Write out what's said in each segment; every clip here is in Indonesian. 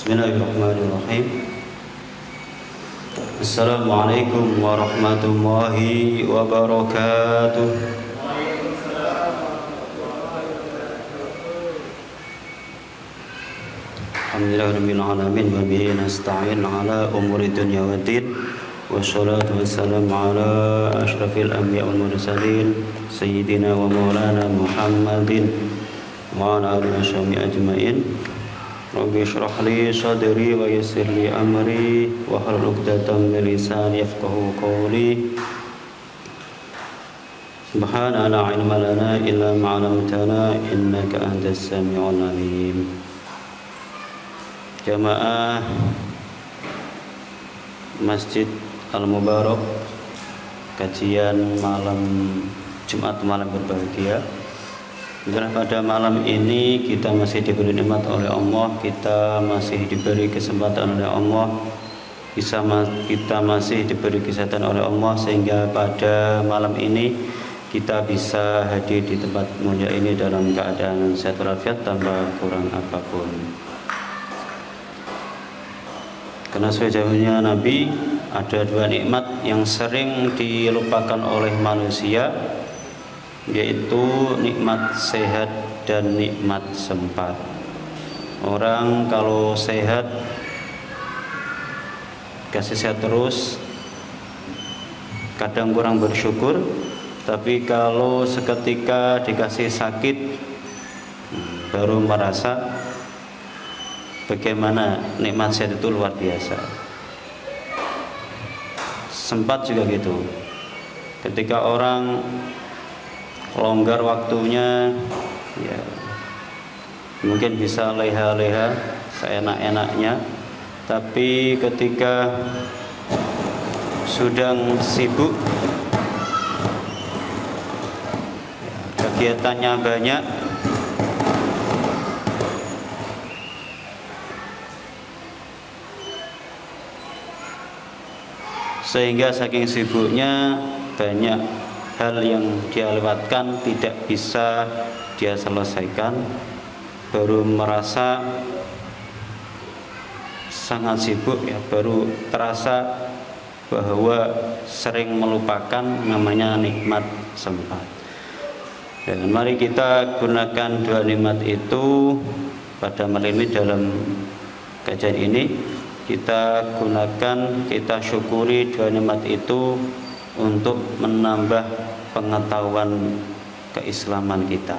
Bismillahirrahmanirrahim. Assalamualaikum warahmatullahi wabarakatuh. Alhamdulillahirabbil alamin wa bihi nasta'in ala umuri dunya waddin. Wassalatu wassalamu ala asyrafil anbiya wal mursalin sayyidina wa maulana Muhammadin wa ala alihi washabihi ajmain. Rabbi shrah li sadri wa yassir li amri wa hlul 'uqdatam min lisani yafqahu qawli. Subhana la ilma lana illa ma 'allamtana innaka antas samiul alim. Jamaah Masjid Al-Mubarak, kajian malam Jumat malam berbahagia. Pada malam ini kita masih diberi nikmat oleh Allah, kita masih diberi kesempatan oleh Allah, kita masih diberi kesehatan oleh Allah, sehingga pada malam ini kita bisa hadir di tempat mulia ini dalam keadaan sehat walafiat tanpa kurang apapun. Karena sejauhnya Nabi, ada dua nikmat yang sering dilupakan oleh manusia, yaitu nikmat sehat dan nikmat sempat. Orang kalau sehat, kasih sehat terus, kadang kurang bersyukur. Tapi kalau seketika dikasih sakit, baru merasa bagaimana nikmat sehat itu luar biasa. Sempat juga gitu. Ketika orang longgar waktunya, ya mungkin bisa leha-leha seenak-enaknya, tapi ketika sudah sibuk, kegiatannya banyak, sehingga saking sibuknya banyak hal yang dia lewatkan, tidak bisa dia selesaikan, baru merasa sangat sibuk, ya baru terasa bahwa sering melupakan namanya nikmat sempat. Dan mari kita gunakan dua nikmat itu pada malam ini. Dalam kajian ini kita gunakan, kita syukuri dua nikmat itu untuk menambah pengetahuan keislaman kita.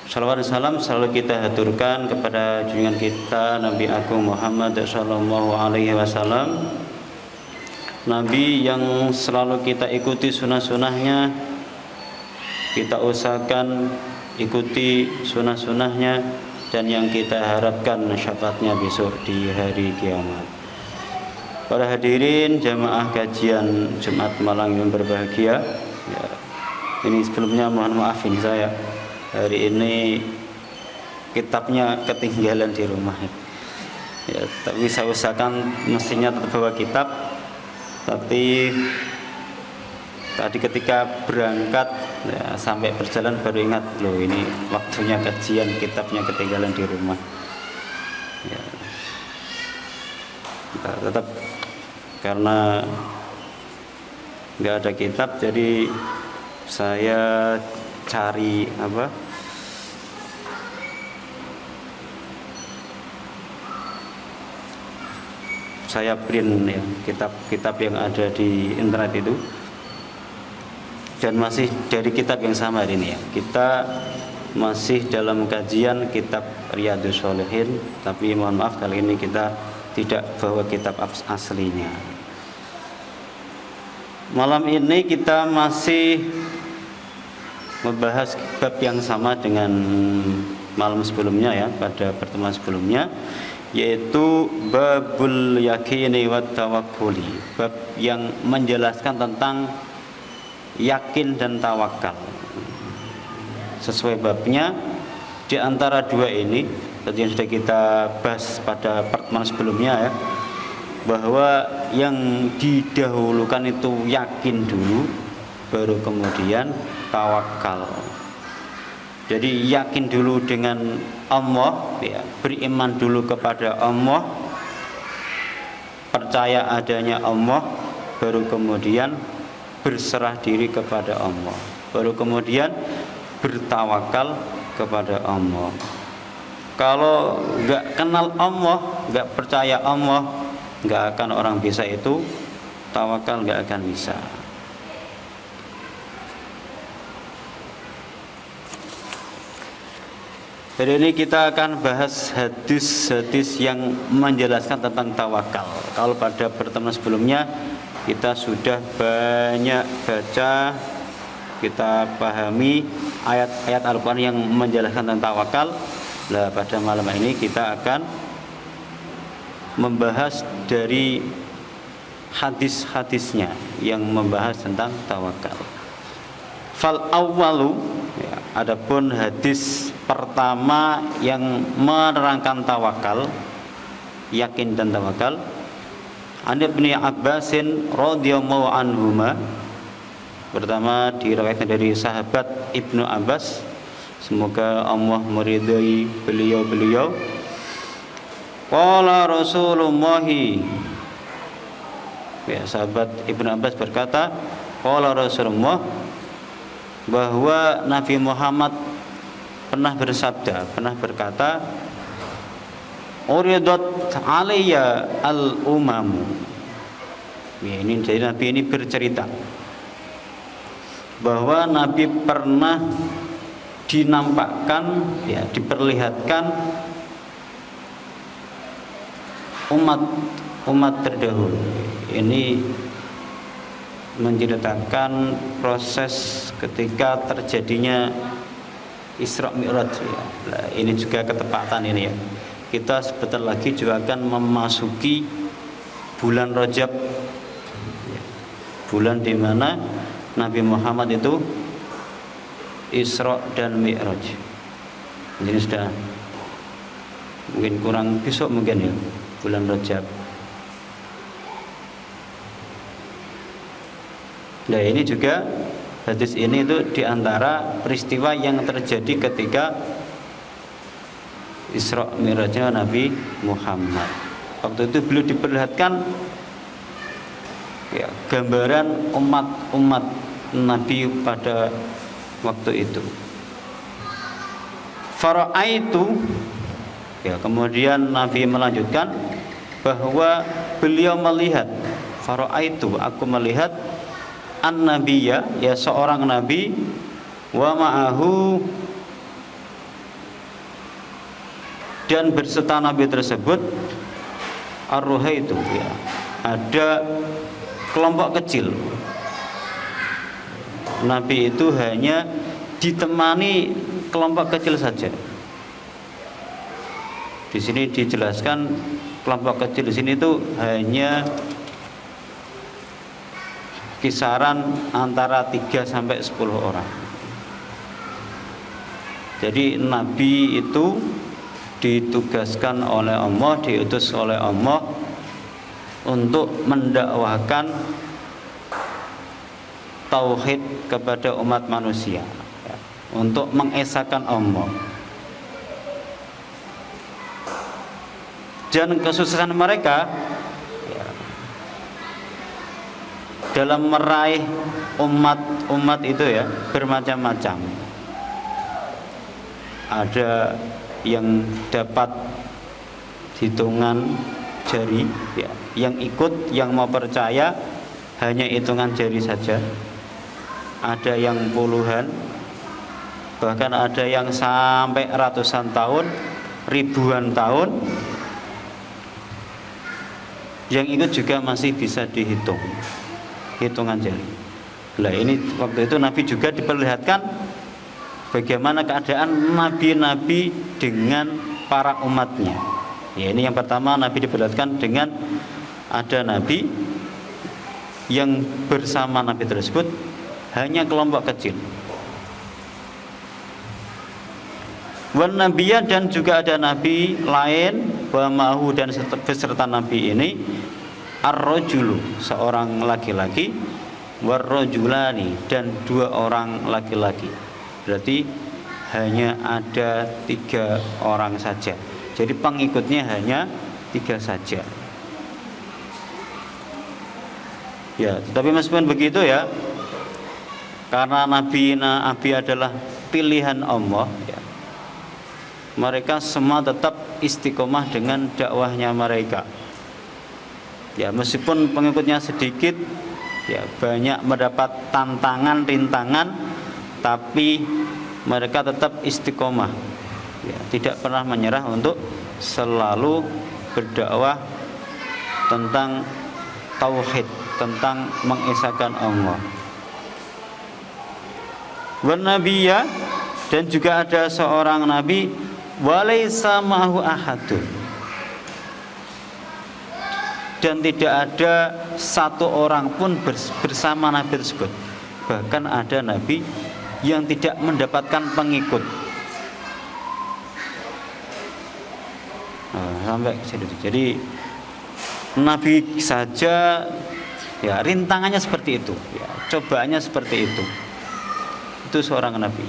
Salawat dan salam selalu kita haturkan kepada junjungan kita Nabi Agung Muhammad sallallahu alaihi wasallam, Nabi yang selalu kita ikuti sunnah-sunnahnya, kita usahakan ikuti sunnah-sunnahnya, dan yang kita harapkan syafaatnya besok di hari kiamat. Para hadirin jamaah kajian Jumat malam yang berbahagia, ya, ini sebelumnya mohon maaf, ini saya hari ini kitabnya ketinggalan di rumah, ya, tapi saya usahakan mestinya tetap bawa kitab. Tapi tadi ketika berangkat, ya, sampai berjalan baru ingat, loh ini waktunya kajian, kitabnya ketinggalan di rumah, ya. Tetap karena nggak ada kitab, jadi saya cari saya print, ya, kitab-kitab yang ada di internet itu, dan masih dari kitab yang sama hari ini, ya. Kita masih dalam kajian kitab Riyadhus Shalihin, tapi mohon maaf kali ini kita tidak bawa kitab aslinya. Malam ini kita masih membahas bab yang sama dengan malam sebelumnya, ya, pada pertemuan sebelumnya, yaitu babul yakini wat tawakkuli, bab yang menjelaskan tentang yakin dan tawakal. Sesuai babnya, di antara dua ini tadi yang sudah kita bahas pada pertemuan sebelumnya, ya, bahwa yang didahulukan itu yakin dulu, baru kemudian tawakal. Jadi yakin dulu dengan Allah, ya, beriman dulu kepada Allah, percaya adanya Allah, baru kemudian berserah diri kepada Allah, baru kemudian bertawakal kepada Allah. Kalau nggak kenal Allah, nggak percaya Allah, nggak akan orang bisa itu tawakal, nggak akan bisa. Jadi ini kita akan bahas hadis-hadis yang menjelaskan tentang tawakal. Kalau pada pertemuan sebelumnya kita sudah banyak baca, kita pahami ayat-ayat Al-Quran yang menjelaskan tentang tawakal. Nah, pada malam ini kita akan membahas dari hadis-hadisnya yang membahas tentang tawakal. Fal awwalu, ya, adapun hadis pertama yang menerangkan tawakal, yakin dan tawakal, an Ibnu Abbasin radhiyallahu anhuma. Pertama diriwayatkan dari sahabat Ibnu Abbas, semoga Allah meridhai beliau-beliau. Qala Rasulullah, ya, sahabat Ibnu Abbas berkata, qala Rasulullah, bahwa Nabi Muhammad pernah bersabda, pernah berkata, uridat alayya al-umamu. Ya, ini jadi Nabi ini bercerita bahwa Nabi pernah dinampakkan, ya, diperlihatkan umat terdahulu. Ini menceritakan proses ketika terjadinya Isra Mi'raj, ya. Nah, ini juga ketepatan ini, ya. Kita sebentar lagi juga akan memasuki bulan Rajab, ya. Bulan di mana Nabi Muhammad itu Isra dan Mi'raj. Jadi sudah mungkin kurang besok mungkin, ya, bulan Rajab. Nah, ini juga hadis ini itu diantara peristiwa yang terjadi ketika Isra Mi'rajnya Nabi Muhammad. Waktu itu beliau diperlihatkan, ya, gambaran umat Nabi pada waktu itu. Fara'aitu, ya, kemudian Nabi melanjutkan bahwa beliau melihat, fara'aitu, aku melihat, an-nabiyya, ya, seorang nabi, wa ma'ahu, dan berserta nabi tersebut, ar-ruhaitu, ya, ada kelompok kecil. Nabi itu hanya ditemani kelompok kecil saja. Di sini dijelaskan kelompok kecil di sini itu hanya kisaran antara 3 sampai 10 orang. Jadi Nabi itu ditugaskan oleh Allah, diutus oleh Allah untuk mendakwahkan tauhid kepada umat manusia, ya, untuk mengesahkan Allah. Dan kesuksesan mereka, ya, dalam meraih umat itu, ya, bermacam-macam. Ada yang dapat hitungan jari, ya, yang ikut, yang mau percaya hanya hitungan jari saja. Ada yang puluhan, bahkan ada yang sampai ratusan tahun, ribuan tahun. Yang ikut juga masih bisa dihitung, hitungan jari. Nah, ini waktu itu Nabi juga diperlihatkan bagaimana keadaan nabi-nabi dengan para umatnya. Ya, ini yang pertama, Nabi diperlihatkan dengan ada nabi yang bersama nabi tersebut hanya kelompok kecil. Wan nabiyya, dan juga ada nabi lain, wa ma'hu, dan beserta nabi ini, ar-rajulu, seorang laki-laki, war-rajulani, dan 2 orang laki-laki. Berarti hanya ada 3 orang saja. Jadi pengikutnya hanya 3 saja. Ya, tapi meskipun begitu ya, karena Nabi adalah pilihan Allah ya, mereka semua tetap istiqomah dengan dakwahnya mereka. Ya, meskipun pengikutnya sedikit, ya banyak mendapat tantangan, rintangan, tapi mereka tetap istiqomah. Ya, tidak pernah menyerah untuk selalu berdakwah tentang tauhid, tentang mengesahkan Allah. Wan nabiyya, dan juga ada seorang nabi, walaisa ma'ahu ahadun, dan tidak ada satu orang pun bersama nabi tersebut. Bahkan ada nabi yang tidak mendapatkan pengikut. Sampai ke situ. Jadi nabi saja ya rintangannya seperti itu, ya, cobaannya seperti itu. Itu seorang nabi.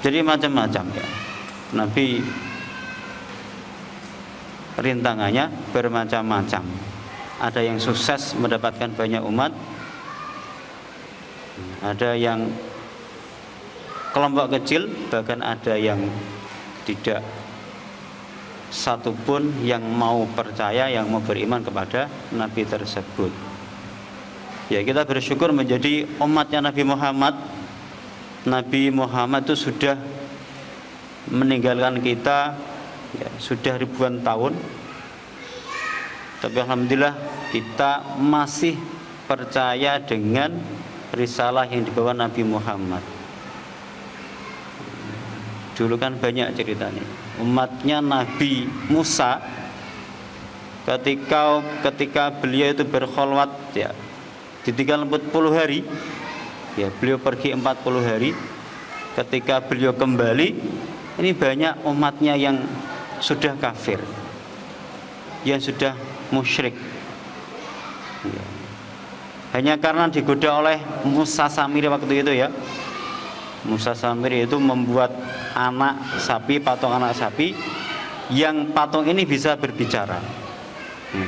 Jadi macam-macam ya. Nabi rintangannya bermacam-macam. Ada yang sukses mendapatkan banyak umat, ada yang kelompok kecil, bahkan ada yang tidak satupun yang mau percaya, yang mau beriman kepada Nabi tersebut. Ya, kita bersyukur menjadi umatnya Nabi Muhammad. Nabi Muhammad itu sudah meninggalkan kita ya, sudah ribuan tahun. Tapi alhamdulillah kita masih percaya dengan risalah yang dibawa Nabi Muhammad. Dulu kan banyak ceritanya. Umatnya Nabi Musa ketika beliau itu berkholwat ya, ditinggal 40 hari. Ya, beliau pergi 40 hari. Ketika beliau kembali, ini banyak umatnya yang sudah kafir, yang sudah musyrik ya. Hanya karena digoda oleh Musa Samiri waktu itu ya. Musa Samiri itu membuat anak sapi, patung anak sapi, yang patung ini bisa berbicara.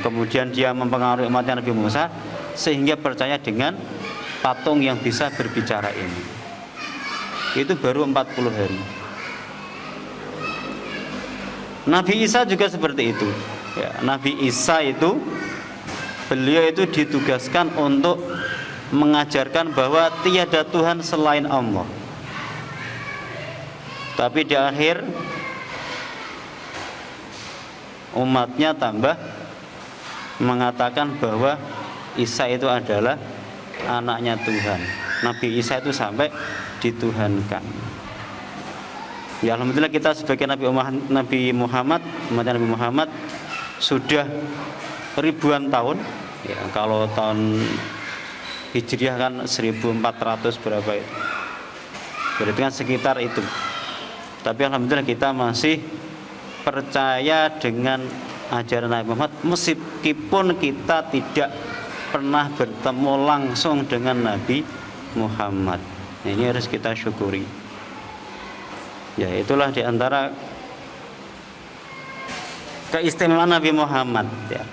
Kemudian dia mempengaruhi umatnya Nabi Musa sehingga percaya dengan patung yang bisa berbicara ini. Itu baru 40 hari. Nabi Isa juga seperti itu ya, Nabi Isa itu beliau itu ditugaskan untuk mengajarkan bahwa tiada Tuhan selain Allah. Tapi di akhir umatnya tambah mengatakan bahwa Isa itu adalah anaknya Tuhan. Nabi Isa itu sampai dituhankan. Ya alhamdulillah kita sebagai Nabi Muhammad, umatnya Nabi Muhammad sudah ribuan tahun. Ya, kalau tahun Hijriah kan 1400 berapa itu. Berarti kan sekitar itu. Tapi alhamdulillah kita masih percaya dengan ajaran Nabi Muhammad meskipun kita tidak pernah bertemu langsung dengan Nabi Muhammad. Ini harus kita syukuri. Ya, itulah diantara keistimewaan Nabi Muhammad ya.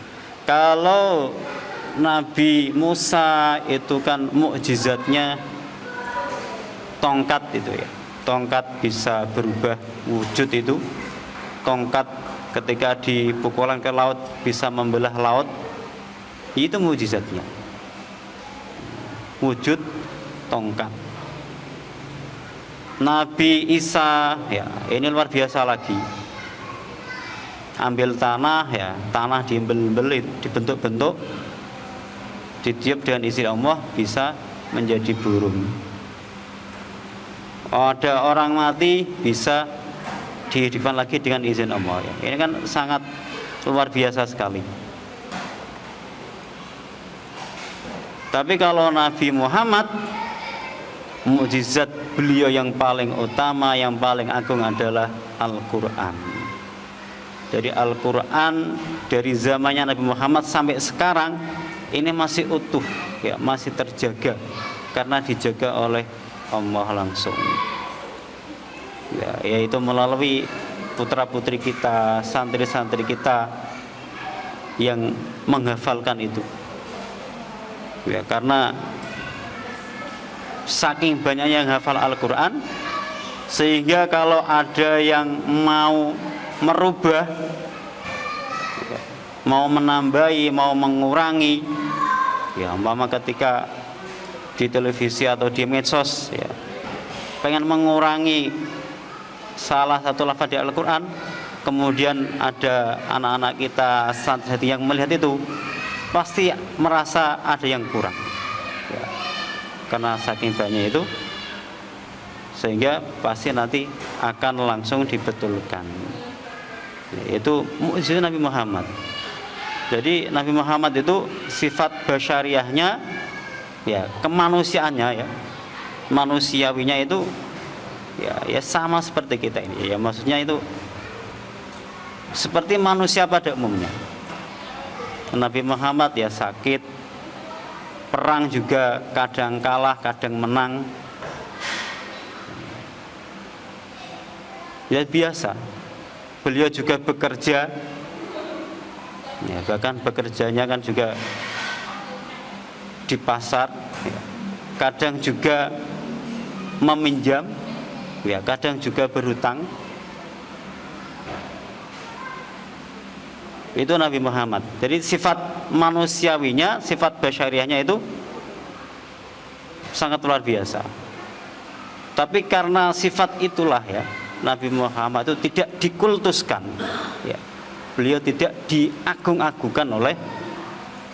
Kalau Nabi Musa itu kan mukjizatnya tongkat itu ya. Tongkat bisa berubah wujud itu. Tongkat ketika dipukulkan ke laut bisa membelah laut. Itu mukjizatnya. Wujud tongkat. Nabi Isa ya, ini luar biasa lagi. Ambil tanah ya, tanah diembel-embel, dibentuk-bentuk, ditiup dengan izin Allah bisa menjadi burung. Ada orang mati bisa dihidupkan lagi dengan izin Allah ya. Ini kan sangat luar biasa sekali. Tapi kalau Nabi Muhammad, mukjizat beliau yang paling utama, yang paling agung adalah Al-Quran. Jadi Al-Quran dari zamannya Nabi Muhammad sampai sekarang ini masih utuh, ya, masih terjaga karena dijaga oleh Allah langsung, ya, yaitu melalui putra-putri kita, santri-santri kita yang menghafalkan itu, ya, karena saking banyaknya yang hafal Al-Quran, sehingga kalau ada yang mau merubah, mau menambahi, mau mengurangi, ya, umpama ketika di televisi atau di medsos, ya, pengen mengurangi salah satu lafaz di Al-Quran, kemudian ada anak-anak kita santri yang melihat itu, pasti merasa ada yang kurang, ya, karena saking banyak itu, sehingga pasti nanti akan langsung dibetulkan. Itu mukjizat Nabi Muhammad. Jadi Nabi Muhammad itu sifat basyariahnya, ya, kemanusiaannya, ya, manusiawinya itu, ya sama seperti kita ini, ya, maksudnya itu seperti manusia pada umumnya. Nabi Muhammad ya sakit, perang juga kadang kalah, kadang menang, ya biasa. Beliau juga bekerja, ya, bahkan bekerjanya kan juga di pasar, ya. Kadang juga meminjam, ya, kadang juga berhutang. Itu Nabi Muhammad. Jadi sifat manusiawinya, sifat basyariahnya itu sangat luar biasa. Tapi karena sifat itulah, ya, Nabi Muhammad itu tidak dikultuskan, ya. Beliau tidak diagung-agungkan oleh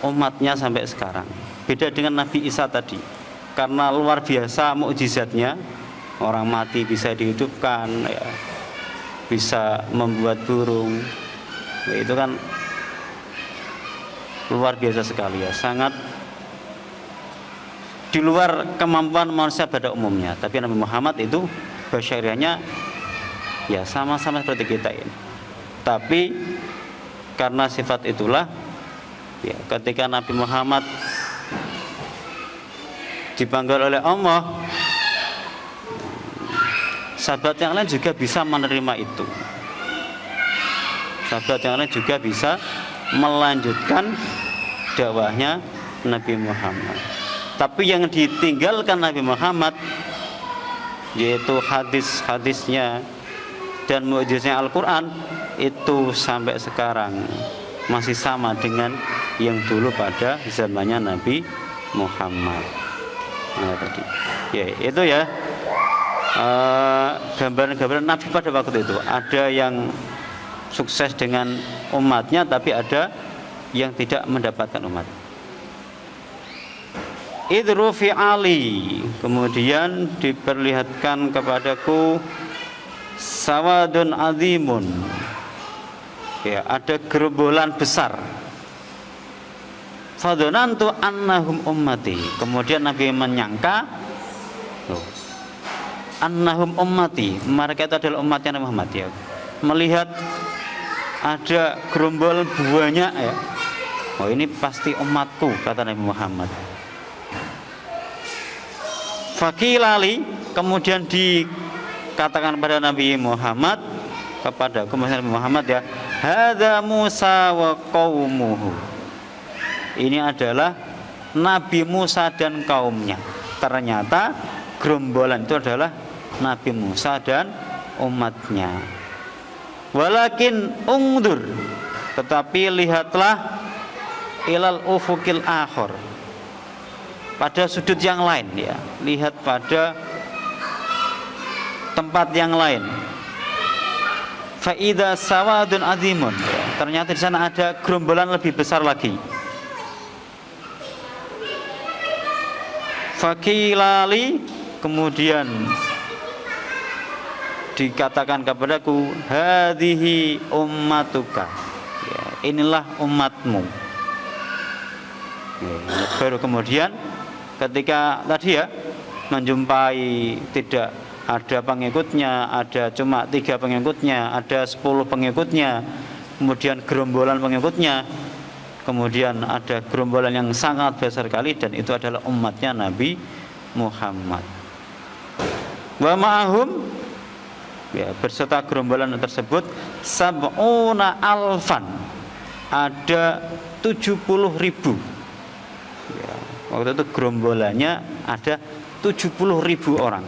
umatnya sampai sekarang. Beda dengan Nabi Isa tadi, karena luar biasa mukjizatnya, orang mati bisa dihidupkan, ya, bisa membuat burung, ya, itu kan luar biasa sekali, ya, sangat di luar kemampuan manusia pada umumnya. Tapi Nabi Muhammad itu basyariahnya, ya, sama-sama seperti kita ini. Tapi karena sifat itulah, ya, ketika Nabi Muhammad dipanggil oleh Allah, sahabat yang lain juga bisa menerima itu. Sahabat yang lain juga bisa melanjutkan dakwahnya Nabi Muhammad. Tapi yang ditinggalkan Nabi Muhammad, yaitu hadis-hadisnya dan mukjizatnya Al-Quran, itu sampai sekarang masih sama dengan yang dulu pada zamannya Nabi Muhammad. Nah, tadi, ya, itu, ya, gambaran-gambaran Nabi pada waktu itu. Ada yang sukses dengan umatnya, tapi ada yang tidak mendapatkan umat. Idrufi Ali, kemudian diperlihatkan kepadaku sawadun azimun, ya, ada gerombolan besar. Fadonantu annahum ummati, kemudian Nabi menyangka, annahum ummati, mereka itu adalah umatnya Nabi Muhammad, ya. Melihat ada gerombolan banyak, ya, oh ini pasti umatku, kata Nabi Muhammad. Fakilali, kemudian dikatakan pada Nabi Muhammad, kepada Nabi Muhammad, ya, hadza Musa wa qaumuhu, ini adalah Nabi Musa dan kaumnya. Ternyata gerombolan itu adalah Nabi Musa dan umatnya. Walakin ungdur, tetapi lihatlah ilal ufukil akhir, pada sudut yang lain, ya, lihat pada tempat yang lain. Faida sawadun azimun, ya, ternyata di sana ada gerombolan lebih besar lagi. Fakilali, kemudian dikatakan kepadaku, hadhihi ummatuka, ya, inilah umatmu. Ya, baru kemudian ketika tadi, ya, menjumpai tidak ada pengikutnya, ada cuma 3 pengikutnya, ada 10 pengikutnya, kemudian gerombolan pengikutnya, kemudian ada gerombolan yang sangat besar sekali, dan itu adalah umatnya Nabi Muhammad. Wa ma'ahum, ya, berserta gerombolan tersebut sab'una alfan, ada 70.000. Ya, waktu itu gerombolannya ada 70.000 orang.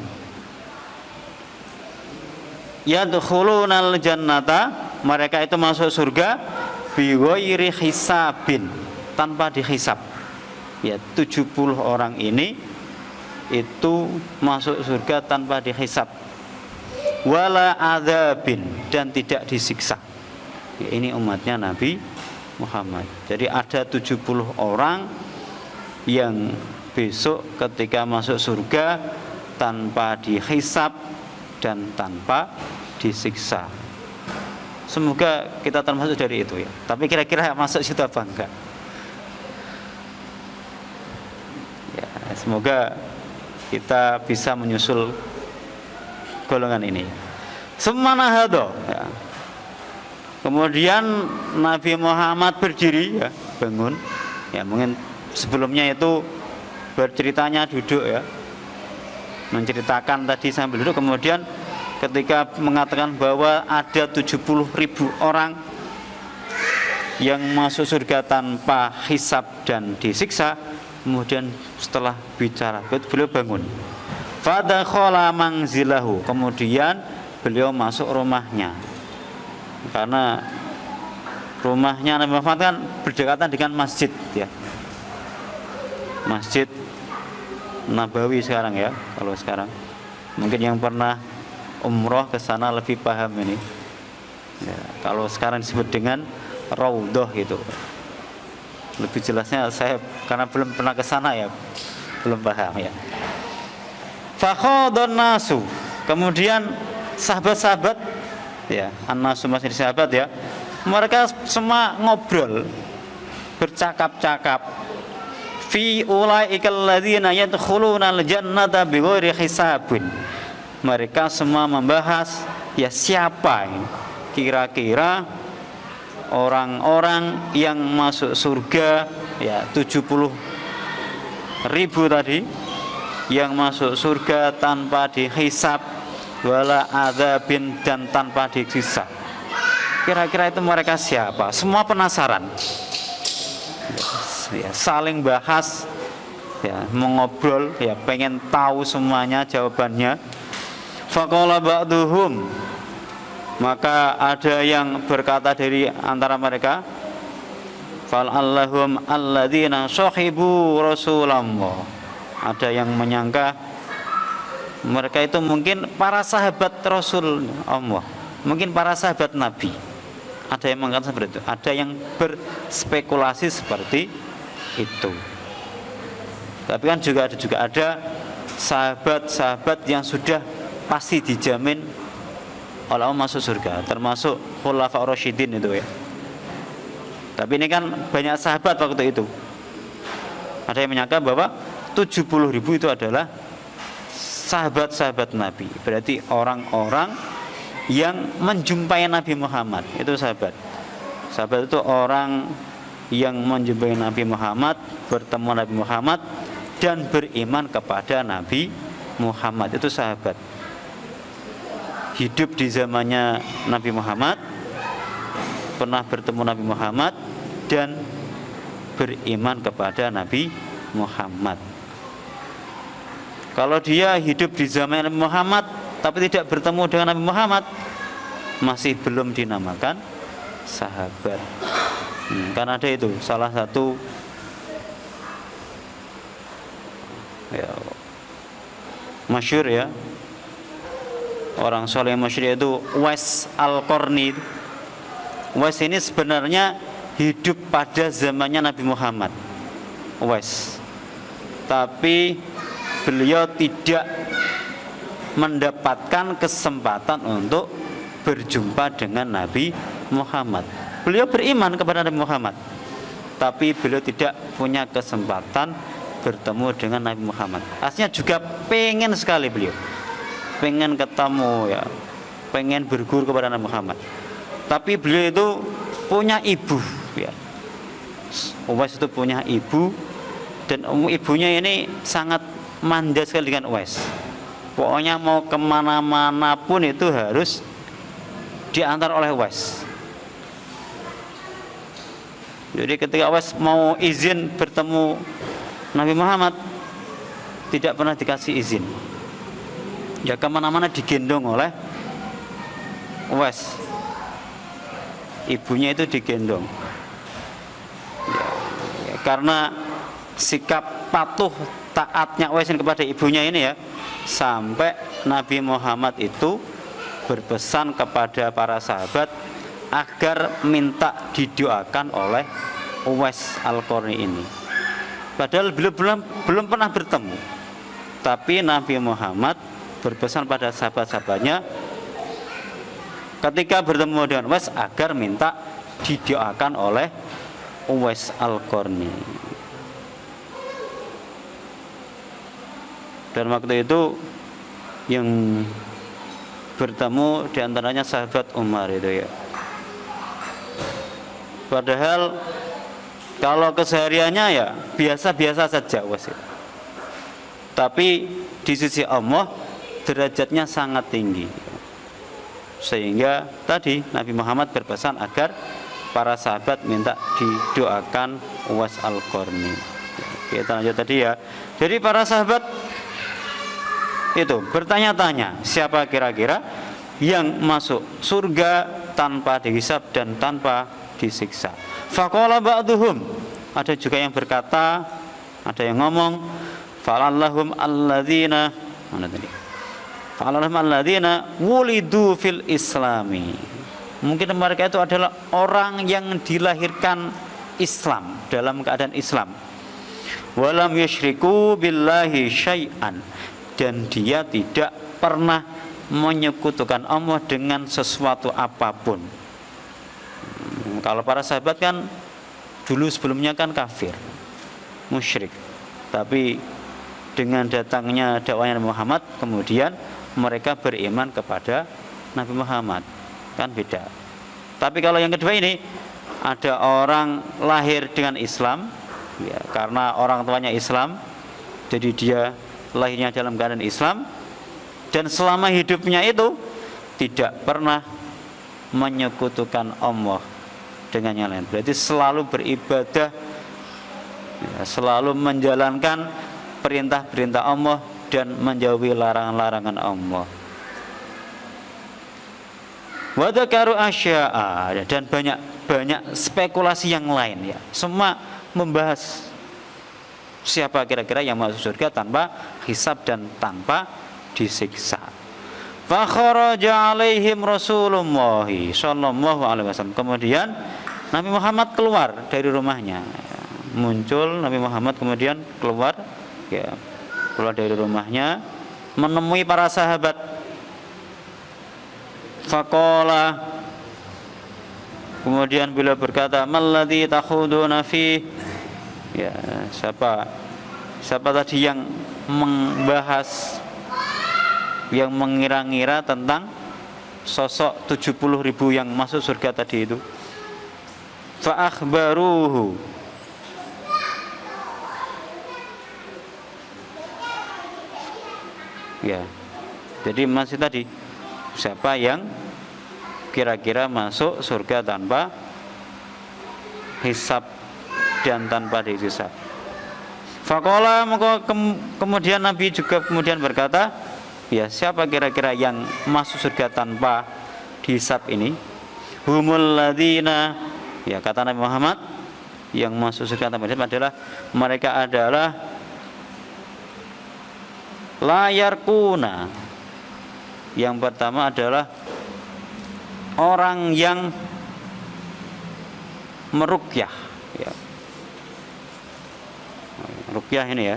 Yadkhulunal jannata, mereka itu masuk surga bighairi hisabin, tanpa dihisab. Ya, 70 orang ini itu masuk surga tanpa dihisab. Wala adzabin, dan tidak disiksa. Ya, ini umatnya Nabi Muhammad. Jadi ada 70 orang yang besok ketika masuk surga tanpa dihisab dan tanpa disiksa. Semoga kita termasuk dari itu ya. Tapi kira-kira masuk situ apa enggak? Ya, semoga kita bisa menyusul golongan ini. Semana hado. Ya. Kemudian Nabi Muhammad berdiri, ya, bangun. Ya, mungkin sebelumnya itu berceritanya duduk, ya, menceritakan tadi sambil duduk. Kemudian ketika mengatakan bahwa ada 70.000 orang yang masuk surga tanpa hisab dan disiksa, kemudian setelah bicara beliau bangun. Fadakhala manzilahu, kemudian beliau masuk rumahnya, karena rumahnya Nabi Muhammad kan berdekatan dengan masjid, ya, Masjid Nabawi sekarang, ya. Kalau sekarang mungkin yang pernah umroh ke sana lebih paham ini. Ya, kalau sekarang disebut dengan Raudhah itu. Lebih jelasnya saya karena belum pernah ke sana, ya, belum paham, ya. Fakhadun nasu, kemudian sahabat-sahabat, ya, an-nasu masih sahabat, ya, mereka semua ngobrol, bercakap-cakap. Fi ulaikal ladzina yadkhuluna al-jannata bighairi hisabin. Mereka semua membahas, ya, siapa ini kira-kira orang-orang yang masuk surga, ya, 70.000 tadi, yang masuk surga tanpa dihisab wala adzabin, dan tanpa disiksa. Kira-kira itu mereka siapa? Semua penasaran, ya, saling bahas, ya, mengobrol, ya, pengen tahu semuanya jawabannya. Faqala ba'duhum, maka ada yang berkata dari antara mereka, fal allahum alladzina sahibu rasulullah. Ada yang menyangka mereka itu mungkin para sahabat Rasul Allah, mungkin para sahabat Nabi. Ada yang mengatakan seperti itu, ada yang berspekulasi seperti itu. Tapi kan juga ada sahabat-sahabat yang sudah pasti dijamin oleh Allah masuk surga, termasuk Khulafa Rasyidin itu, ya. Tapi ini kan banyak sahabat waktu itu. Ada yang menyangka bahwa 70.000 itu adalah sahabat-sahabat Nabi. Berarti orang-orang yang menjumpai Nabi Muhammad, itu sahabat. Sahabat itu orang yang menjumpai Nabi Muhammad, bertemu Nabi Muhammad, dan beriman kepada Nabi Muhammad, itu sahabat. Hidup di zamannya Nabi Muhammad, pernah bertemu Nabi Muhammad, dan beriman kepada Nabi Muhammad. Kalau dia hidup di zaman Nabi Muhammad tapi tidak bertemu dengan Nabi Muhammad, masih belum dinamakan sahabat. Karena ada itu salah satu, ya, masyhur, ya, orang soleh masyhur, itu Uwais Al-Qarni. Uwais ini sebenarnya hidup pada zamannya Nabi Muhammad, Uwais, tapi beliau tidak mendapatkan kesempatan untuk berjumpa dengan Nabi Muhammad. Beliau beriman kepada Nabi Muhammad, tapi beliau tidak punya kesempatan bertemu dengan Nabi Muhammad. Aslinya juga pengen sekali beliau, pengen ketemu, ya, pengen berguru kepada Nabi Muhammad. Tapi beliau itu punya ibu, ya, Uwais itu punya ibu, dan ibunya ini sangat manja sekali dengan Uwais. Pokoknya mau kemana-mana pun itu harus diantar oleh Uwais. Jadi ketika Uwais mau izin bertemu Nabi Muhammad, tidak pernah dikasih izin. Ya kemana-mana digendong oleh Uwais. Ibunya itu digendong. Ya, karena sikap patuh taatnya Uwais kepada ibunya ini ya, sampai Nabi Muhammad itu berpesan kepada para sahabat agar minta didoakan oleh Uwais Al-Qarni ini. Padahal belum pernah bertemu, tapi Nabi Muhammad berpesan pada sahabat-sahabatnya ketika bertemu dengan Uwais agar minta didoakan oleh Uwais Al-Qarni. Dan waktu itu yang bertemu diantaranya sahabat Umar itu ya. Padahal kalau kesehariannya ya biasa-biasa saja Uwais. Tapi di sisi Allah derajatnya sangat tinggi. Sehingga tadi Nabi Muhammad berpesan agar para sahabat minta didoakan Uwais Al-Qarni. Kita lanjut tadi ya. Jadi para sahabat itu bertanya-tanya, siapa kira-kira yang masuk surga tanpa dihisab dan tanpa disiksa. Faqala ba'duhum, ada juga yang berkata, ada yang ngomong, falallahum alladzina, mana tadi? Falallahum alladzina wulidu fil islami. Mungkin mereka itu adalah orang yang dilahirkan Islam, dalam keadaan Islam. Walam yusyriku billahi syai'an, dan dia tidak pernah menyekutukan Allah dengan sesuatu apapun. Kalau para sahabat kan dulu sebelumnya kan kafir, musyrik, tapi dengan datangnya dakwahnya Nabi Muhammad, kemudian mereka beriman kepada Nabi Muhammad, kan beda. Tapi kalau yang kedua ini, ada orang lahir dengan Islam ya, karena orang tuanya Islam, jadi dia lahirnya dalam keadaan Islam, dan selama hidupnya itu tidak pernah menyekutukan Allah dengan yang lain. Berarti selalu beribadah ya, selalu menjalankan perintah-perintah Allah dan menjauhi larangan-larangan Allah. Wa dzakaru asya'a, dan banyak spekulasi yang lain ya. Semua membahas siapa kira-kira yang masuk surga tanpa hisab dan tanpa disiksa. Fa kharaja alaihim Rasulullah sallallahu alaihi wasallam. Kemudian Nabi Muhammad keluar dari rumahnya. Muncul Nabi Muhammad kemudian keluar ya, keluar dari rumahnya menemui para sahabat. Faqala, kemudian beliau berkata, "Malladzi takhuduna fi?" Ya, siapa tadi yang membahas, yang mengira-ngira tentang sosok 70.000 yang masuk surga tadi itu? Fa akhbaruhu, ya. Jadi masih tadi, siapa yang kira-kira masuk surga tanpa hisab dan tanpa dihisab. Faqala, kemudian Nabi juga kemudian berkata, ya, siapa kira-kira yang masuk surga tanpa dihisab ini? Humul ladzina, ya, kata Nabi Muhammad, yang masuk surga tanpa dihisab adalah mereka adalah layar kuna. Yang pertama adalah orang yang meruqyah ya. Ruqyah ini ya.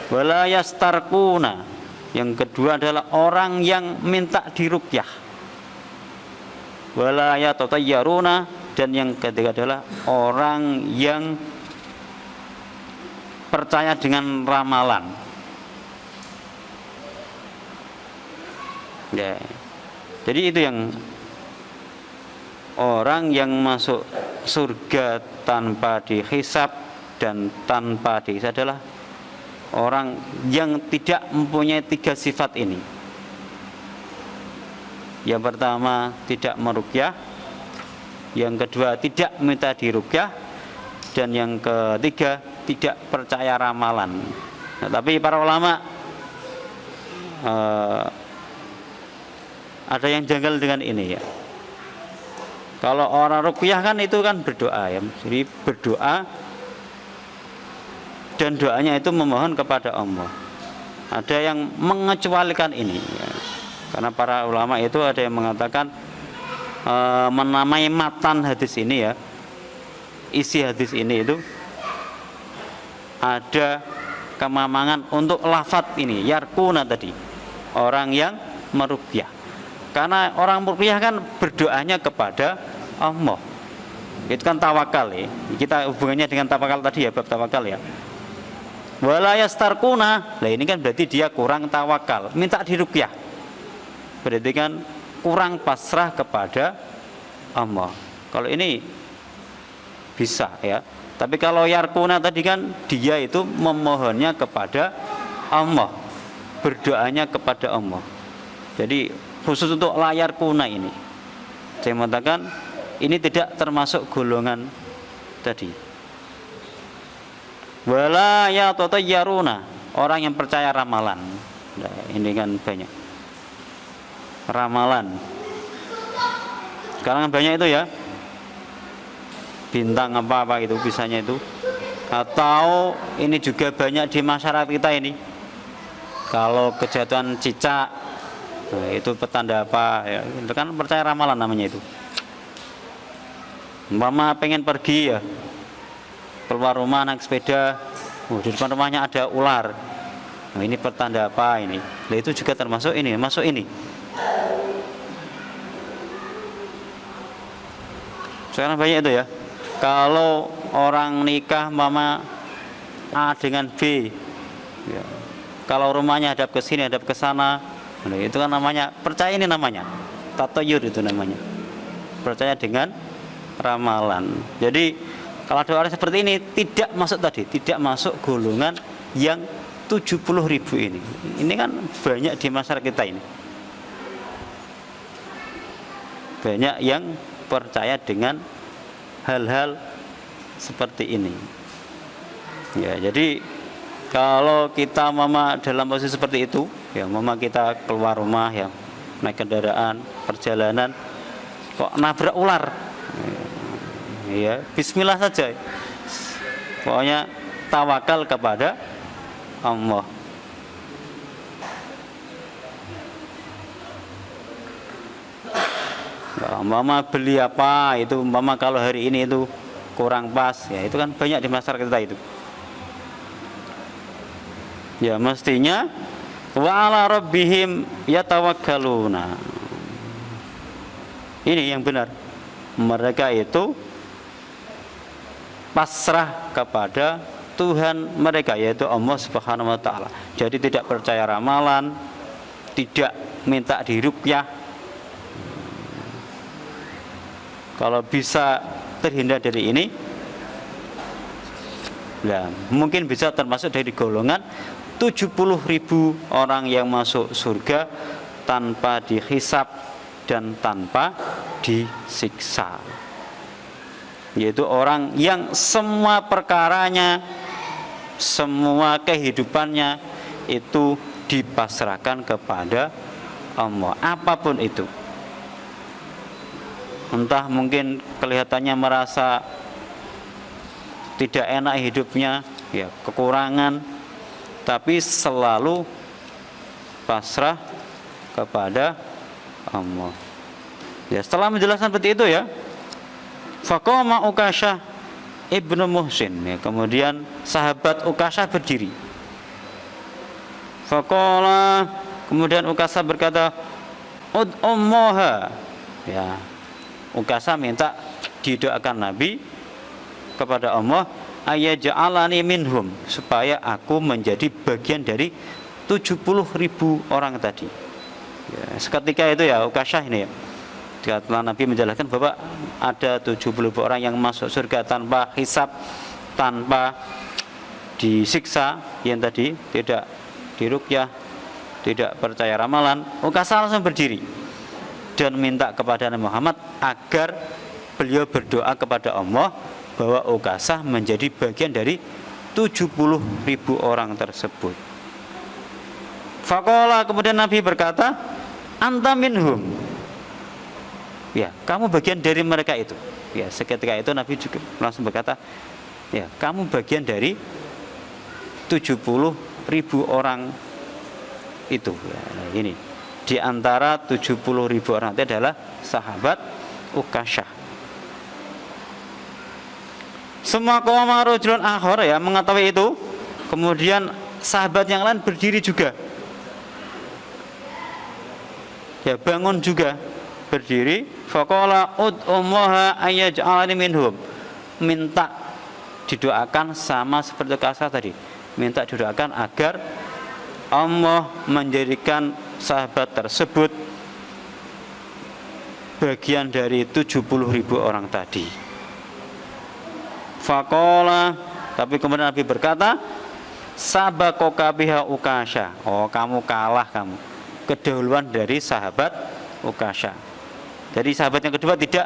Wala yastarquna. Yang kedua adalah orang yang minta diruqyah. Wala yatatayyaruna, dan yang ketiga adalah orang yang percaya dengan ramalan. Ya. Jadi itu yang orang yang masuk surga tanpa dihisab dan tanpa dihisab adalah orang yang tidak mempunyai 3 sifat ini. Yang pertama, tidak meruqyah. Yang kedua, tidak minta diruqyah. Dan yang ketiga, tidak percaya ramalan. Nah, tapi para ulama ada yang janggal dengan ini ya. Kalau orang ruqyah kan itu kan berdoa ya. Jadi berdoa dan doanya itu memohon kepada Allah. Ada yang mengecualikan ini ya. Karena para ulama itu ada yang mengatakan menamai matan hadis ini ya. Isi hadis ini itu ada kemamangan untuk lafadz ini yarkuna tadi, orang yang meruqyah. Karena orang meruqyah kan berdoanya kepada Allah. Itu kan tawakal ya. Kita hubungannya dengan tawakal tadi ya, bab tawakal ya. Wala yastarquna. Lah ini kan berarti dia kurang tawakal, minta diruqyah. Berarti kan kurang pasrah kepada Allah. Kalau ini bisa ya. Tapi kalau yarkuna tadi kan dia itu memohonnya kepada Allah, berdoanya kepada Allah. Jadi khusus untuk layar kuna ini, saya mengatakan ini tidak termasuk golongan tadi. Wala yatatayyaruna, orang yang percaya ramalan. Nah, ini kan banyak ramalan. Sekarang banyak itu ya, bintang apa itu bisanya itu. Atau ini juga banyak di masyarakat kita ini. Kalau kejatuhan cicak, nah, itu petanda apa ya, itu kan percaya ramalan namanya itu. Mama pengen pergi ya, keluar rumah naik sepeda, di depan rumahnya ada ular. Nah, ini pertanda apa ini? Nah, itu juga termasuk ini, masuk ini. Sekarang banyak itu ya. Kalau orang nikah mama A dengan B ya. Kalau rumahnya hadap ke sini, hadap ke sana, nah, itu kan namanya percaya, ini namanya tatayur, itu namanya percaya dengan ramalan. Jadi kalau ada orang seperti ini tidak masuk tadi, tidak masuk golongan yang 70.000 ini. Ini kan banyak di masyarakat kita ini. Banyak yang percaya dengan hal-hal seperti ini. Ya, jadi kalau kita mama dalam posisi seperti itu, ya mama kita keluar rumah ya, naik kendaraan, perjalanan kok nabrak ular. Ya, bismillah saja. Pokoknya tawakal kepada Allah. Mama beli apa itu, mama kalau hari ini itu kurang pas ya, itu kan banyak di masyarakat kita itu. Ya mestinya wa ala rabbihim yatawakkaluna. Ini yang benar. Mereka itu pasrah kepada Tuhan mereka, yaitu Allah Subhanahu wa taala. Jadi tidak percaya ramalan, tidak minta diruqyah. Kalau bisa terhindar dari ini, nah, mungkin bisa termasuk dari golongan 70.000 orang yang masuk surga tanpa dihisab dan tanpa disiksa. Yaitu orang yang semua perkaranya, semua kehidupannya itu dipasrahkan kepada Allah, apapun itu. Entah mungkin kelihatannya merasa tidak enak hidupnya, ya kekurangan, tapi selalu pasrah kepada Allah. Ya, setelah menjelaskan seperti itu ya, faqama Ukasyah ibnu Muhsin ya, kemudian sahabat Ukasyah berdiri. Faqala, kemudian Ukasyah berkata, ud'ummoha ya. Ukasyah minta didoakan Nabi kepada Allah, ayaj'alani minhum, supaya aku menjadi bagian dari 70.000 orang tadi ya. Seketika itu ya Ukasyah ini ya, Setelah Nabi menjelaskan bahwa ada 70 orang yang masuk surga tanpa hisab, tanpa disiksa, yang tadi tidak diruqyah, tidak percaya ramalan. Ukasha langsung berdiri dan minta kepada Nabi Muhammad agar beliau berdoa kepada Allah bahwa Ukasha menjadi bagian dari 70.000 orang tersebut. Faqala, kemudian Nabi berkata, anta minhum. Ya, kamu bagian dari mereka itu. Ya, seketika itu Nabi juga langsung berkata, ya, kamu bagian dari 70.000 orang itu. Ya, nah ini di antara 70.000 orang itu adalah sahabat Ukasha. Semua kaum rajulun akhar, ya, mengetahui itu. Kemudian sahabat yang lain berdiri juga. Ya, bangun juga, berdiri. Faqala ud'ullaha ayyaj'alani minhum. Minta didoakan sama seperti Ukasha tadi. Minta didoakan agar Allah menjadikan sahabat tersebut bagian dari 70.000 orang tadi. Faqala, tapi kemudian Nabi berkata, sabaqaka biha Ukasha. Oh, kamu kalah, kamu kedahuluan dari sahabat Ukasha. Jadi sahabat yang kedua tidak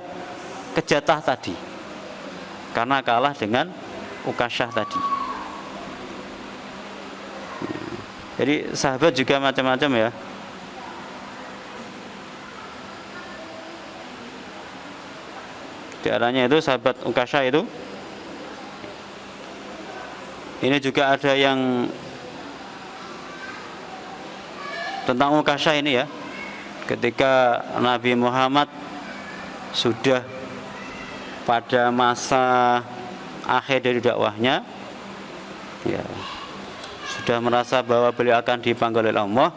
kejatah tadi, karena kalah dengan Ukasha tadi. Jadi sahabat juga macam-macam, ya. Di antaranya itu sahabat Ukasha itu. Ini juga ada yang tentang Ukasha ini, ya. Ketika Nabi Muhammad sudah pada masa akhir dari dakwahnya, ya, sudah merasa bahwa beliau akan dipanggil oleh Allah,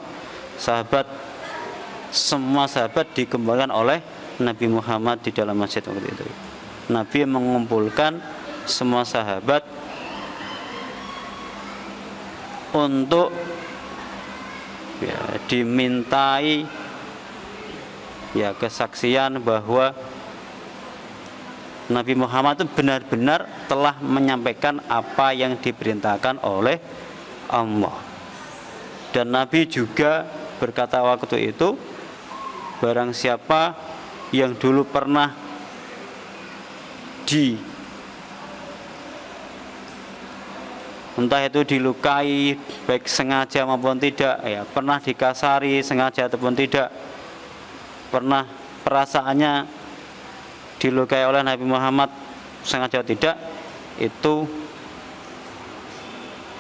semua sahabat dikembalikan oleh Nabi Muhammad di dalam masjid waktu itu. Nabi mengumpulkan semua sahabat untuk, ya, dimintai, ya, kesaksian bahwa Nabi Muhammad itu benar-benar telah menyampaikan apa yang diperintahkan oleh Allah. Dan Nabi juga berkata waktu itu, barang siapa yang dulu pernah entah itu dilukai baik sengaja maupun tidak, ya, pernah dikasari sengaja ataupun tidak, pernah perasaannya dilukai oleh Nabi Muhammad sengaja atau tidak, itu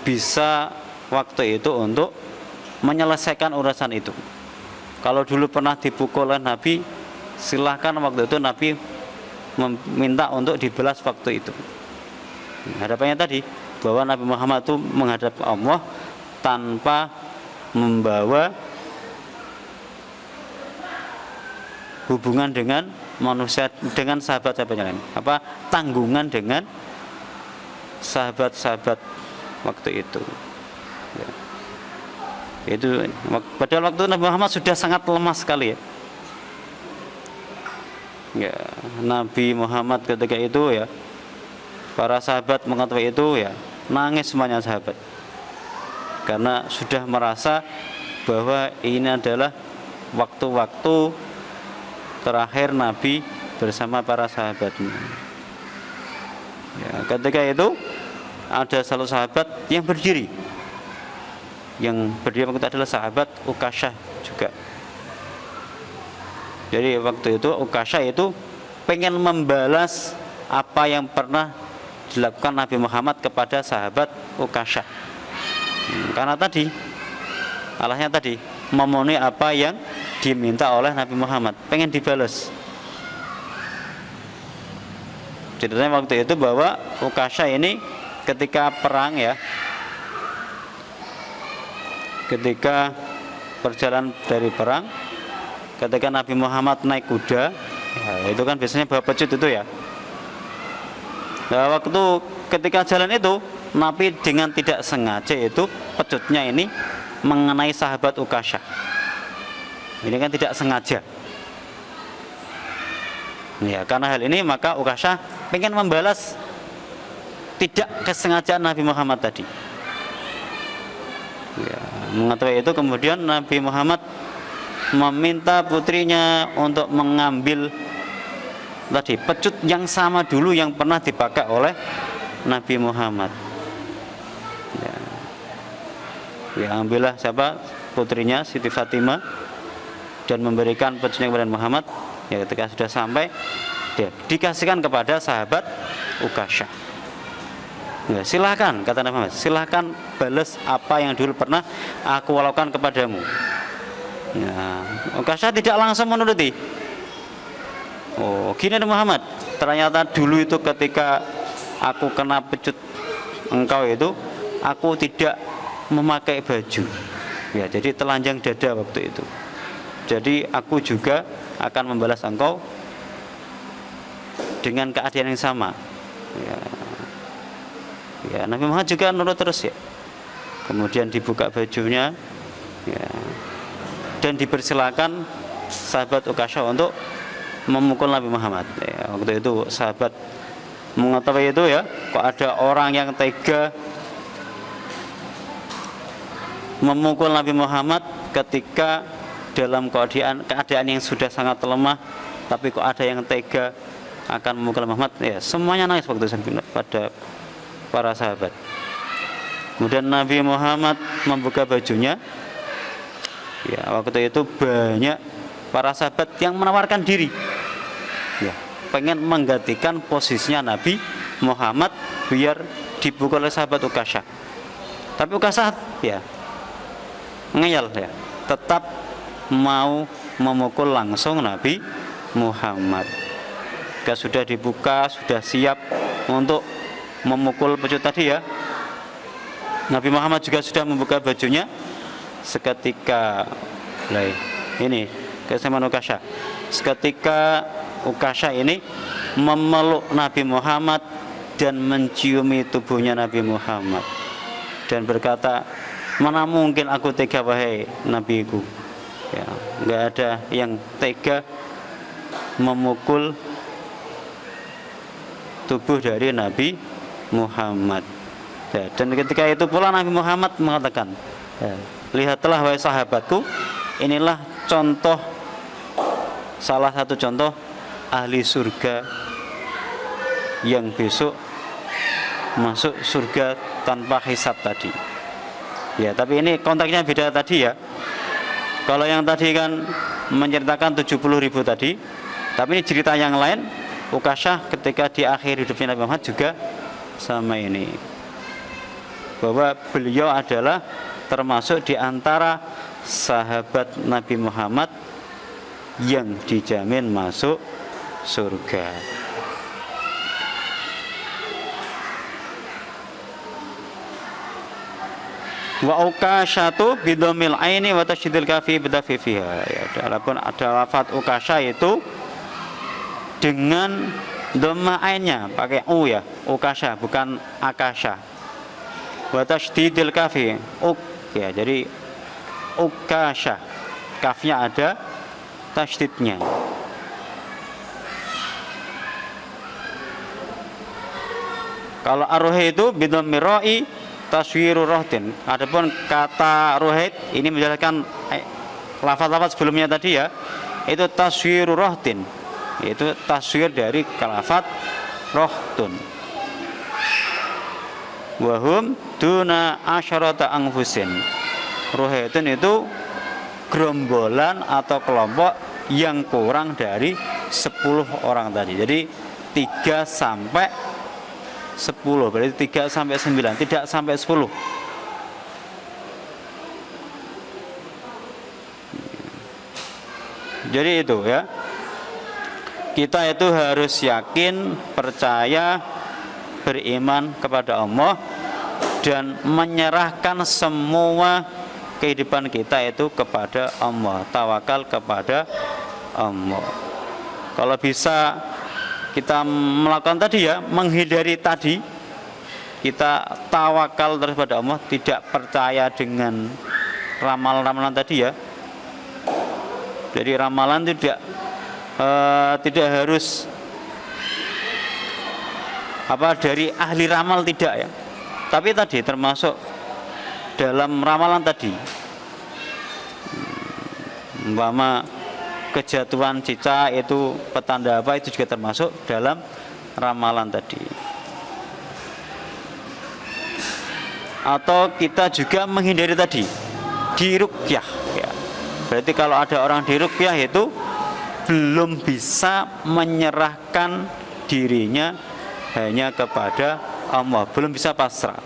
bisa waktu itu untuk menyelesaikan urusan itu. Kalau dulu pernah dipukul oleh Nabi, silahkan waktu itu Nabi meminta untuk dibelas waktu itu. Hadapannya tadi bahwa Nabi Muhammad itu menghadap Allah tanpa membawa hubungan dengan manusia, dengan sahabat-sahabatnya lain, tanggungan dengan sahabat-sahabat waktu itu, ya. Itu padahal waktu Nabi Muhammad sudah sangat lemah sekali, ya. Ya, Nabi Muhammad ketika itu, ya, para sahabat mengetahui itu, ya, nangis semuanya sahabat, karena sudah merasa bahwa ini adalah waktu-waktu terakhir Nabi bersama para sahabatnya. Ya, ketika itu ada salah sahabat yang berdiri. Yang berdiri waktu itu adalah sahabat Ukasha juga. Jadi waktu itu Ukasha itu pengen membalas apa yang pernah dilakukan Nabi Muhammad kepada sahabat Ukasha. Karena tadi Allahnya tadi memenuhi apa yang diminta oleh Nabi Muhammad, pengen dibalas. Ceritanya waktu itu bahwa Ukasha ini ketika perang, ya, ketika perjalanan dari perang, ketika Nabi Muhammad naik kuda, ya, itu kan biasanya bawa pecut itu, ya. Nah, waktu ketika jalan itu Nabi dengan tidak sengaja itu pecutnya ini mengenai sahabat Ukasha. Ini kan tidak sengaja. Ya, karena hal ini maka Ukasyah pengen membalas tidak kesengajaan Nabi Muhammad tadi. Ya, mengetahui itu kemudian Nabi Muhammad meminta putrinya untuk mengambil tadi pecut yang sama dulu yang pernah dipakai oleh Nabi Muhammad. Ya, ambillah siapa putrinya Siti Fatimah dan memberikan pecutnya kepada Muhammad. Ya, ketika sudah sampai dia dikasihkan kepada sahabat Ukasyah. Ya, silahkan kata Nabi Muhammad, silahkan balas apa yang dulu pernah aku lakukan kepadamu. Ya, Ukasyah tidak langsung menuruti. Oh, gini Muhammad, ternyata dulu itu ketika aku kena pecut engkau itu, aku tidak memakai baju. Ya, jadi telanjang dada waktu itu. Jadi aku juga akan membalas engkau dengan keadaan yang sama. Ya, ya Nabi Muhammad juga nurut terus ya. Kemudian dibuka bajunya, ya, dan dipersilakan sahabat Ukasyah untuk memukul Nabi Muhammad. Ya, waktu itu sahabat mengetahui itu ya, kok ada orang yang tega memukul Nabi Muhammad ketika dalam keadaan yang sudah sangat lemah, tapi kok ada yang tega akan memukul Muhammad. Ya, semuanya nangis waktu itu pada para sahabat. Kemudian Nabi Muhammad membuka bajunya. Ya, waktu itu banyak para sahabat yang menawarkan diri. Ya, pengen menggantikan posisinya Nabi Muhammad biar dipukul oleh sahabat Ukasyah. Tapi Ukasyah ya ngeyel ya, tetap mau memukul langsung Nabi Muhammad. Jika sudah dibuka, sudah siap untuk memukul pecut tadi ya, Nabi Muhammad juga sudah membuka bajunya. Seketika ini kesamaan Ukasyah, seketika Ukasyah ini memeluk Nabi Muhammad dan menciumi tubuhnya Nabi Muhammad dan berkata, mana mungkin aku tega wahai nabiku. Ya, enggak ada yang tega memukul tubuh dari Nabi Muhammad. Ya, dan ketika itu pula Nabi Muhammad mengatakan, ya, lihatlah wahai sahabatku, inilah contoh, salah satu contoh ahli surga yang besok masuk surga tanpa hisab tadi. Ya, tapi ini konteksnya beda tadi ya. Kalau yang tadi kan menceritakan 70.000 tadi, tapi ini cerita yang lain. Ukasyah ketika di akhir hidupnya Nabi Muhammad juga sama ini, bahwa beliau adalah termasuk di antara sahabat Nabi Muhammad yang dijamin masuk surga. Wa Ukasyatu bidomil aini wa tasydidil kafi bidafi fiha. Ya, adapun ada lafaz Ukasyah itu dengan dhamma ainnya pakai u ya, Ukasyah bukan Akasyah. Wa tasydidil kafi ya, jadi Ukasyah, kafnya ada, tasydidnya. Kalau ar-ruhi itu bidomir ra'i taswiru rohdin. Adapun kata rohid ini menjelaskan lafaz-lafaz sebelumnya tadi ya, itu taswiru rohdin, itu taswir dari lafaz rohdun. Wahum duna asyarata anfusin. Rohidun itu gerombolan atau kelompok yang kurang dari 10 orang tadi. Jadi 3 sampai 10, berarti 3 sampai 9, tidak sampai 10. Jadi itu ya, kita itu harus yakin, percaya, beriman kepada Allah dan menyerahkan semua kehidupan kita itu kepada Allah, tawakal kepada Allah. Kalau bisa kita melakukan tadi ya, menghindari tadi, kita tawakal terus pada Allah, tidak percaya dengan ramalan-ramalan tadi ya. Jadi ramalan tidak harus apa dari ahli ramal tidak ya, tapi tadi termasuk dalam ramalan tadi, umpama kejatuhan cicak itu petanda apa, itu juga termasuk dalam ramalan tadi. Atau kita juga menghindari tadi diruqyah ya. Berarti kalau ada orang diruqyah itu belum bisa menyerahkan dirinya hanya kepada Allah, belum bisa pasrah.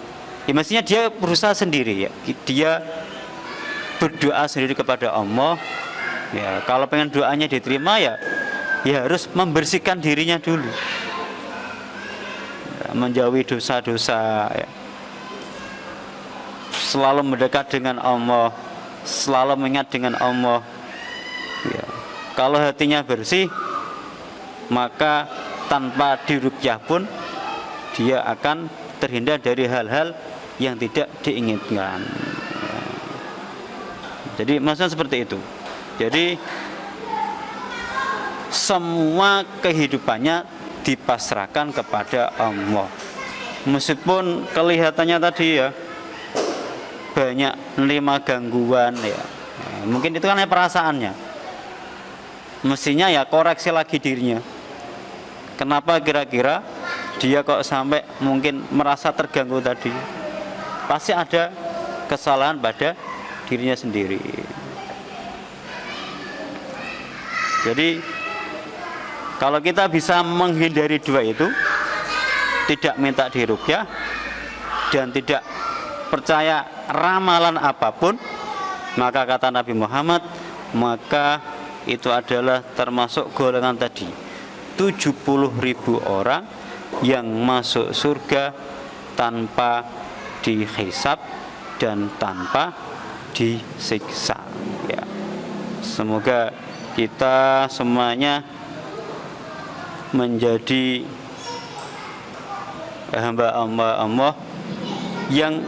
Ya, mestinya dia berusaha sendiri ya. Dia berdoa sendiri kepada Allah. Ya, kalau pengen doanya diterima ya harus membersihkan dirinya dulu. Ya, menjauhi dosa-dosa ya. Selalu mendekat dengan Allah, selalu mengingat dengan Allah. Ya. Kalau hatinya bersih, maka tanpa diruqyah pun dia akan terhindar dari hal-hal yang tidak diinginkan. Jadi maksudnya seperti itu. Jadi semua kehidupannya dipasrahkan kepada Allah. Meskipun kelihatannya tadi ya banyak menerima gangguan ya, mungkin itu kan perasaannya. Mestinya ya koreksi lagi dirinya. Kenapa kira-kira dia kok sampai mungkin merasa terganggu tadi? Pasti ada kesalahan pada dirinya sendiri. Jadi kalau kita bisa menghindari dua itu, tidak minta diruqyah dan tidak percaya ramalan apapun, maka kata Nabi Muhammad, maka itu adalah termasuk golongan tadi, 70.000 orang yang masuk surga tanpa dihisab dan tanpa disiksa ya. Semoga kita semuanya menjadi hamba-hamba Allah yang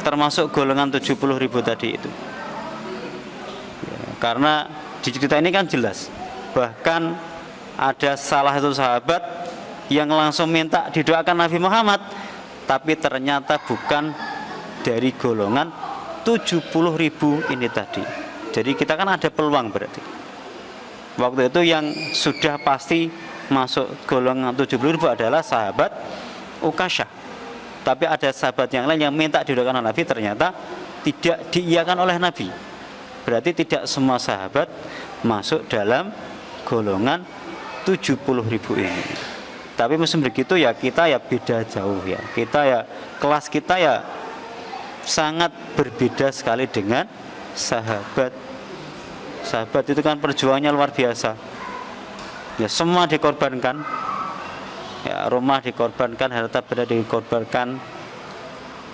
termasuk golongan 70.000 tadi itu ya, karena di cerita ini kan jelas, bahkan ada salah satu sahabat yang langsung minta didoakan Nabi Muhammad, tapi ternyata bukan dari golongan 70.000 ini tadi. Jadi kita kan ada peluang berarti. Waktu itu yang sudah pasti masuk golongan 70.000 adalah sahabat Ukasyah. Tapi ada sahabat yang lain yang minta didoakan Nabi, ternyata tidak diiyakan oleh Nabi. Berarti tidak semua sahabat masuk dalam golongan 70.000 ini. Tapi meski begitu ya kita ya beda jauh ya. Kita ya kelas kita ya sangat berbeda sekali dengan sahabat. Sahabat itu kan perjuangannya luar biasa. Ya semua dikorbankan. Ya rumah dikorbankan, harta benda dikorbankan.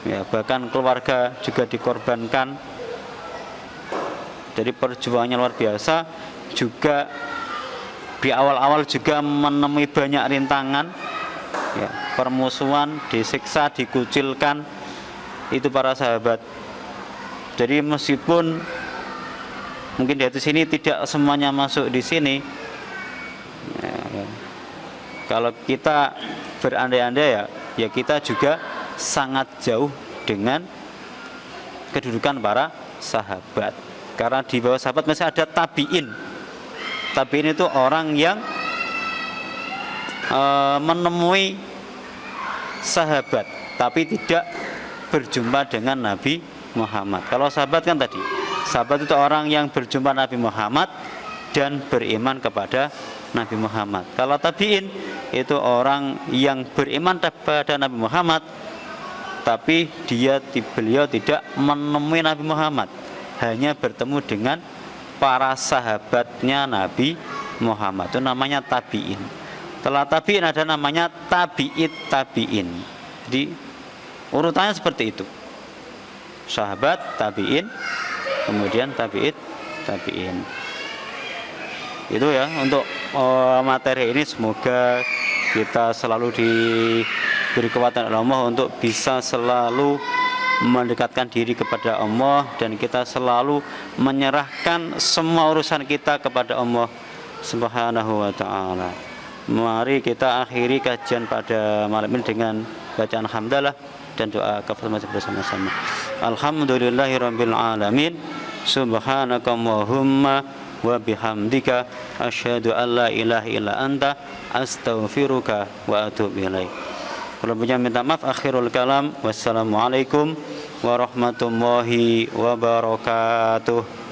Ya bahkan keluarga juga dikorbankan. Jadi perjuangannya luar biasa. Juga di awal-awal juga menemui banyak rintangan ya, permusuhan, disiksa, dikucilkan, itu para sahabat. Jadi meskipun mungkin di atas sini tidak semuanya masuk di sini ya, kalau kita berandai-andai ya kita juga sangat jauh dengan kedudukan para sahabat, karena di bawah sahabat masih ada tabi'in. Tabi'in itu orang yang menemui sahabat tapi tidak berjumpa dengan Nabi Muhammad. Kalau sahabat kan tadi, sahabat itu orang yang berjumpa Nabi Muhammad dan beriman kepada Nabi Muhammad. Kalau tabi'in itu orang yang beriman kepada Nabi Muhammad tapi beliau tidak menemui Nabi Muhammad, hanya bertemu dengan para sahabatnya Nabi Muhammad. Itu namanya tabi'in. Setelah tabi'in ada namanya tabi'it tabi'in. Jadi urutannya seperti itu. Sahabat, tabi'in, kemudian tabi'it tabi'in. Itu ya untuk materi ini. Semoga kita selalu diberi kekuatan Allah untuk bisa selalu mendekatkan diri kepada Allah, dan kita selalu menyerahkan semua urusan kita kepada Allah Subhanahu wa ta'ala. Mari kita akhiri kajian pada malam ini dengan bacaan hamdalah dan doa kafaratul bersama-sama. Alhamdulillahirabbil alamin. Subhanakallahumma wa bihamdika asyhadu an la ilaha illa anta astaghfiruka wa atubu ilaik. Kalau punya minta maaf, akhirul kalam. Wassalamualaikum warahmatullahi wabarakatuh.